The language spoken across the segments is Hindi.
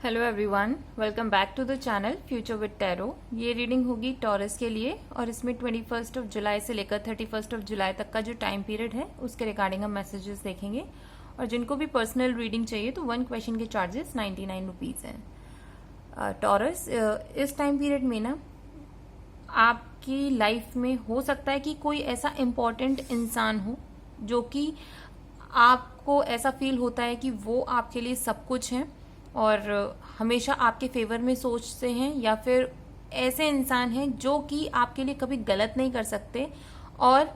Hello everyone, welcome back to the channel future with tarot. ये रीडिंग होगी टॉरस के लिए और इसमें 21 जुलाई से लेकर 31 जुलाई तक का जो टाइम पीरियड है उसके रिगार्डिंग हम मैसेजेस देखेंगे। और जिनको भी पर्सनल रीडिंग चाहिए तो 1 क्वेश्चन के चार्जेस 99 रुपीज़ हैं। टॉरस, इस टाइम पीरियड में ना आपकी लाइफ में हो सकता है कि कोई ऐसा इम्पोर्टेंट इंसान हो जो कि आपको ऐसा फील होता है कि वो आपके लिए सब कुछ है और हमेशा आपके फेवर में सोचते हैं, या फिर ऐसे इंसान हैं जो कि आपके लिए कभी गलत नहीं कर सकते। और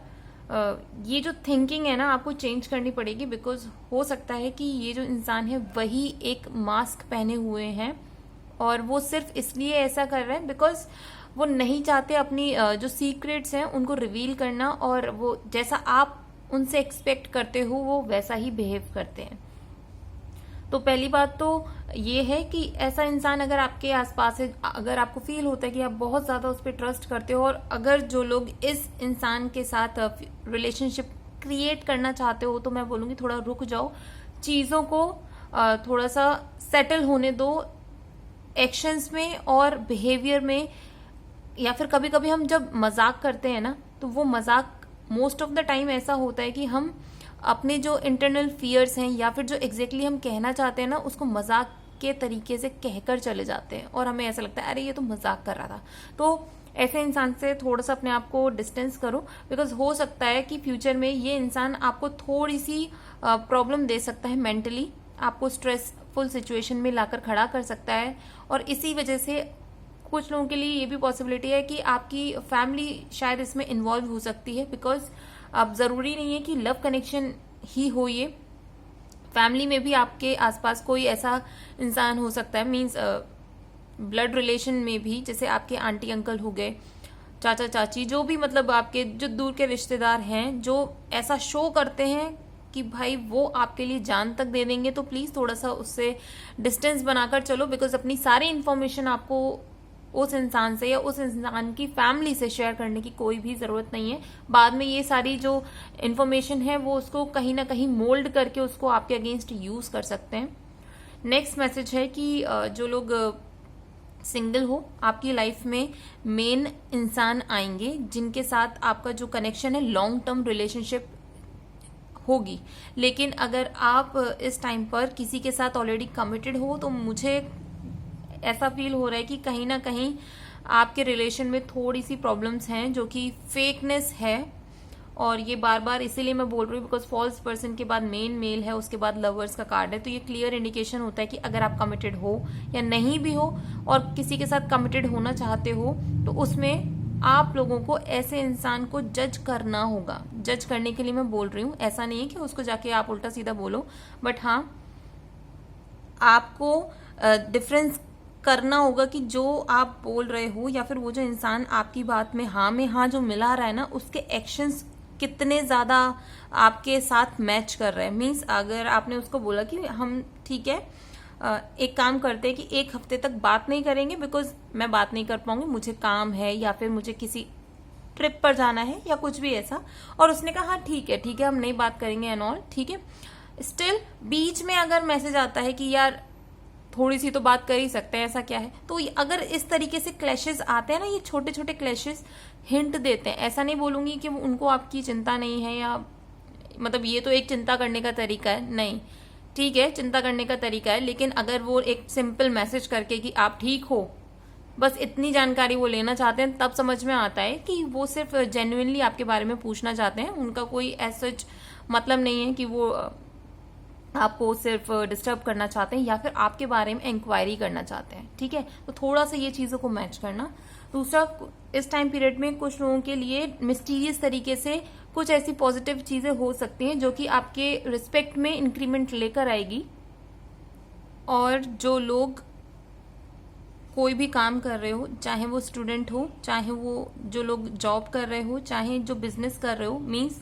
ये जो थिंकिंग है ना आपको चेंज करनी पड़ेगी, बिकॉज हो सकता है कि ये जो इंसान है वही एक मास्क पहने हुए हैं और वो सिर्फ इसलिए ऐसा कर रहे हैं बिकॉज वो नहीं चाहते अपनी जो सीक्रेट्स हैं उनको रिवील करना, और वो जैसा आप उनसे एक्सपेक्ट करते हो वो वैसा ही बिहेव करते हैं। तो पहली बात तो ये है कि ऐसा इंसान अगर आपके आसपास है, अगर आपको फील होता है कि आप बहुत ज्यादा उस पर ट्रस्ट करते हो, और अगर जो लोग इस इंसान के साथ रिलेशनशिप क्रिएट करना चाहते हो तो मैं बोलूंगी थोड़ा रुक जाओ, चीजों को थोड़ा सा सेटल होने दो एक्शंस में और बिहेवियर में। या फिर कभी कभी हम जब मजाक करते हैं ना तो वो मजाक मोस्ट ऑफ द टाइम ऐसा होता है कि हम अपने जो इंटरनल फियर्स हैं या फिर जो एग्जैक्टली हम कहना चाहते हैं ना उसको मजाक के तरीके से कहकर चले जाते हैं और हमें ऐसा लगता है अरे ये तो मजाक कर रहा था। तो ऐसे इंसान से थोड़ा सा अपने आप को डिस्टेंस करो, बिकॉज हो सकता है कि फ्यूचर में ये इंसान आपको थोड़ी सी प्रॉब्लम दे सकता है, मेंटली आपको स्ट्रेसफुल सिचुएशन में लाकर खड़ा कर सकता है। और इसी वजह से कुछ लोगों के लिए ये भी पॉसिबिलिटी है कि आपकी फैमिली शायद इसमें इन्वॉल्व हो सकती है, बिकॉज अब जरूरी नहीं है कि लव कनेक्शन ही हो, ये फैमिली में भी आपके आसपास कोई ऐसा इंसान हो सकता है, मींस ब्लड रिलेशन में भी, जैसे आपके आंटी अंकल हो गए, चाचा चाची, जो भी मतलब आपके जो दूर के रिश्तेदार हैं जो ऐसा शो करते हैं कि भाई वो आपके लिए जान तक दे देंगे। तो प्लीज थोड़ा सा उससे डिस्टेंस बनाकर चलो, बिकॉज अपनी सारी इंफॉर्मेशन आपको उस इंसान से या उस इंसान की फैमिली से शेयर करने की कोई भी जरूरत नहीं है। बाद में ये सारी जो इंफॉर्मेशन है वो उसको कहीं ना कहीं मोल्ड करके उसको आपके अगेंस्ट यूज कर सकते हैं। नेक्स्ट मैसेज है कि जो लोग सिंगल हो, आपकी लाइफ में मेन इंसान आएंगे जिनके साथ आपका जो कनेक्शन है लॉन्ग टर्म रिलेशनशिप होगी। लेकिन अगर आप इस टाइम पर किसी के साथ ऑलरेडी कमिटेड हो तो मुझे ऐसा फील हो रहा है कि कहीं ना कहीं आपके रिलेशन में थोड़ी सी प्रॉब्लम्स हैं जो कि फेकनेस है। और ये बार बार इसीलिए मैं बोल रही हूँ बिकॉज फॉल्स पर्सन के बाद मेन मेल है, उसके बाद लवर्स का कार्ड है। तो ये क्लियर इंडिकेशन होता है कि अगर आप कमिटेड हो या नहीं भी हो और किसी के साथ कमिटेड होना चाहते हो तो उसमें आप लोगों को ऐसे इंसान को जज करना होगा। जज करने के लिए मैं बोल रही हूँ, ऐसा नहीं है कि उसको जाके आप उल्टा सीधा बोलो, बट हाँ आपको डिफरेंस करना होगा कि जो आप बोल रहे हो या फिर वो जो इंसान आपकी बात में हाँ जो मिला रहा है ना उसके एक्शंस कितने ज्यादा आपके साथ मैच कर रहे हैं। मीन्स अगर आपने उसको बोला कि हम ठीक है एक काम करते हैं कि 1 हफ्ते तक बात नहीं करेंगे बिकॉज मैं बात नहीं कर पाऊंगी, मुझे काम है या फिर मुझे किसी ट्रिप पर जाना है या कुछ भी ऐसा, और उसने कहा हाँ ठीक है हम नहीं बात करेंगे एंड ऑल, ठीक है। स्टिल बीच में अगर मैसेज आता है कि यार थोड़ी सी तो बात कर ही सकते हैं, ऐसा क्या है। तो अगर इस तरीके से क्लैशेस आते हैं ना, ये छोटे छोटे क्लैशेस हिंट देते हैं। ऐसा नहीं बोलूंगी कि उनको आपकी चिंता नहीं है, या मतलब ये तो एक चिंता करने का तरीका है, नहीं ठीक है चिंता करने का तरीका है, लेकिन अगर वो एक सिंपल मैसेज करके कि आप ठीक हो, बस इतनी जानकारी वो लेना चाहते हैं, तब समझ में आता है कि वो सिर्फ जेन्युइनली आपके बारे में पूछना चाहते हैं। उनका कोई ऐसा मतलब नहीं है कि वो आपको सिर्फ डिस्टर्ब करना चाहते हैं या फिर आपके बारे में इंक्वायरी करना चाहते हैं, ठीक है। तो थोड़ा सा ये चीजों को मैच करना। दूसरा, इस टाइम पीरियड में कुछ लोगों के लिए मिस्टीरियस तरीके से कुछ ऐसी पॉजिटिव चीजें हो सकती हैं जो कि आपके रिस्पेक्ट में इंक्रीमेंट लेकर आएगी। और जो लोग कोई भी काम कर रहे हो, चाहे वो स्टूडेंट हो, चाहे वो जो लोग जॉब कर रहे हो, चाहे जो बिजनेस कर रहे हो, मीन्स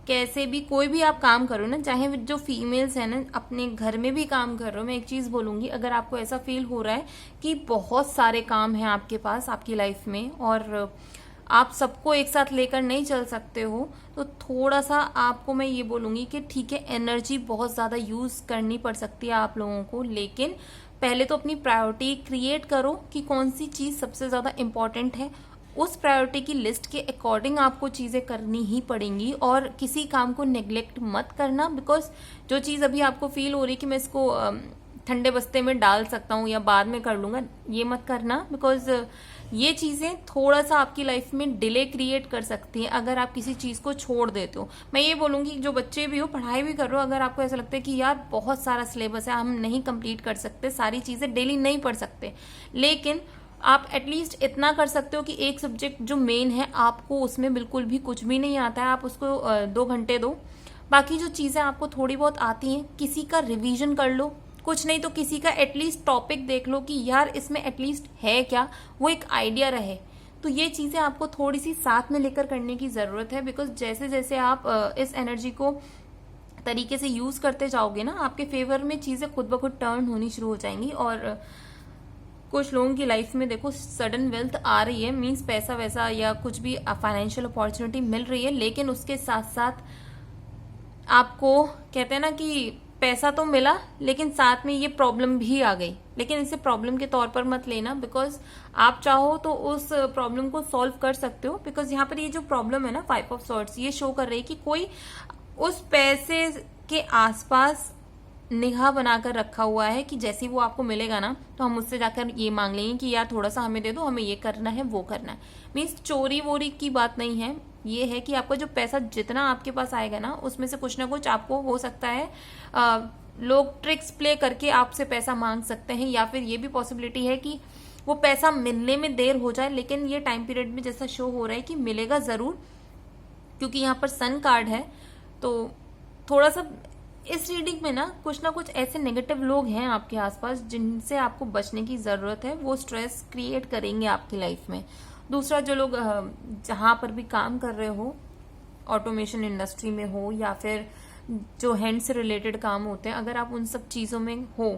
कैसे भी कोई भी आप काम करो ना, चाहे जो फीमेल्स है ना अपने घर में भी काम कर रहे हो, मैं एक चीज बोलूंगी, अगर आपको ऐसा फील हो रहा है कि बहुत सारे काम हैं आपके पास आपकी लाइफ में और आप सबको एक साथ लेकर नहीं चल सकते हो, तो थोड़ा सा आपको मैं ये बोलूंगी कि ठीक है, एनर्जी बहुत ज्यादा यूज करनी पड़ सकती है आप लोगों को, लेकिन पहले तो अपनी प्रायोरिटी क्रिएट करो कि कौन सी चीज सबसे ज्यादा इंपॉर्टेंट है। उस प्रायोरिटी की लिस्ट के अकॉर्डिंग आपको चीजें करनी ही पड़ेंगी, और किसी काम को नेग्लेक्ट मत करना। बिकॉज जो चीज अभी आपको फील हो रही कि मैं इसको ठंडे बस्ते में डाल सकता हूँ या बाद में कर लूंगा, ये मत करना। बिकॉज ये चीजें थोड़ा सा आपकी लाइफ में डिले क्रिएट कर सकती हैं अगर आप किसी चीज को छोड़ देते हो। मैं ये बोलूंगी जो बच्चे भी हो, पढ़ाई भी कर रहे हो, अगर आपको ऐसा लगता है कि यार बहुत सारा सिलेबस है, हम नहीं कंप्लीट कर सकते, सारी चीजें डेली नहीं पढ़ सकते, लेकिन आप एटलीस्ट इतना कर सकते हो कि एक सब्जेक्ट जो मेन है आपको उसमें बिल्कुल भी कुछ भी नहीं आता है, आप उसको 2 घंटे दो। बाकी जो चीजें आपको थोड़ी बहुत आती हैं, किसी का रिवीजन कर लो, कुछ नहीं तो किसी का एटलीस्ट टॉपिक देख लो कि यार इसमें एटलीस्ट है क्या, वो एक आइडिया रहे। तो ये चीजें आपको थोड़ी सी साथ में लेकर करने की जरूरत है। बिकॉज जैसे जैसे आप इस एनर्जी को तरीके से यूज करते जाओगे ना, आपके फेवर में चीजें खुद ब खुद टर्न होनी शुरू हो जाएंगी। और कुछ लोगों की लाइफ में देखो सडन वेल्थ आ रही है, मीन्स पैसा वैसा या कुछ भी फाइनेंशियल अपॉर्चुनिटी मिल रही है, लेकिन उसके साथ साथ आपको कहते हैं ना कि पैसा तो मिला लेकिन साथ में ये प्रॉब्लम भी आ गई। लेकिन इसे प्रॉब्लम के तौर पर मत लेना, बिकॉज आप चाहो तो उस प्रॉब्लम को सॉल्व कर सकते हो। बिकॉज यहाँ पर ये जो प्रॉब्लम है ना, 5 ऑफ सॉर्ड्स, ये शो कर रही है कि कोई उस पैसे के आसपास निगाह बनाकर रखा हुआ है कि जैसे ही वो आपको मिलेगा ना, तो हम उससे जाकर ये मांग लेंगे कि यार थोड़ा सा हमें दे दो, हमें ये करना है वो करना है। मीन्स चोरी वोरी की बात नहीं है, ये है कि आपका जो पैसा जितना आपके पास आएगा ना, उसमें से कुछ ना कुछ आपको हो सकता है लोग ट्रिक्स प्ले करके आपसे पैसा मांग सकते हैं, या फिर ये भी पॉसिबिलिटी है कि वो पैसा मिलने में देर हो जाए, लेकिन ये टाइम पीरियड में जैसा शो हो रहा है कि मिलेगा जरूर, क्योंकि यहाँ पर सन कार्ड है। तो थोड़ा सा इस रीडिंग में ना कुछ ऐसे नेगेटिव लोग हैं आपके आसपास जिनसे आपको बचने की जरूरत है, वो स्ट्रेस क्रिएट करेंगे आपकी लाइफ में। दूसरा, जो लोग जहां पर भी काम कर रहे हो, ऑटोमेशन इंडस्ट्री में हो या फिर जो हैंड से रिलेटेड काम होते हैं, अगर आप उन सब चीजों में हो,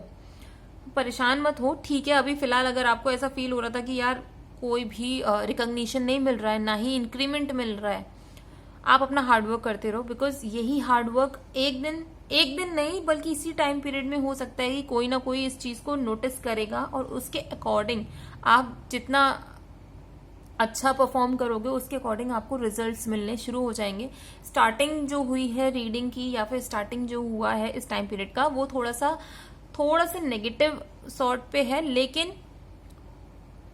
परेशान मत हो। ठीक है, अभी फिलहाल अगर आपको ऐसा फील हो रहा था कि यार कोई भी रिकॉग्निशन नहीं मिल रहा है, ना ही इंक्रीमेंट मिल रहा है, आप अपना हार्डवर्क करते रहो। बिकॉज यही हार्डवर्क एक दिन नहीं बल्कि इसी टाइम पीरियड में हो सकता है कि कोई ना कोई इस चीज को नोटिस करेगा, और उसके अकॉर्डिंग आप जितना अच्छा परफॉर्म करोगे उसके अकॉर्डिंग आपको रिजल्ट्स मिलने शुरू हो जाएंगे। स्टार्टिंग जो हुई है रीडिंग की, या फिर स्टार्टिंग जो हुआ है इस टाइम पीरियड का, वो थोड़ा सा नेगेटिव सॉर्ट पे है, लेकिन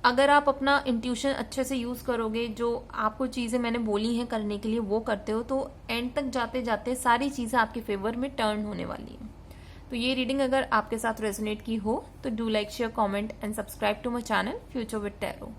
अगर आप अपना इंट्यूशन अच्छे से यूज करोगे, जो आपको चीजें मैंने बोली हैं करने के लिए वो करते हो, तो एंड तक जाते जाते सारी चीजें आपके फेवर में टर्न होने वाली है। तो ये रीडिंग अगर आपके साथ रेजोनेट की हो तो do like, share, comment and subscribe to my channel future with tarot.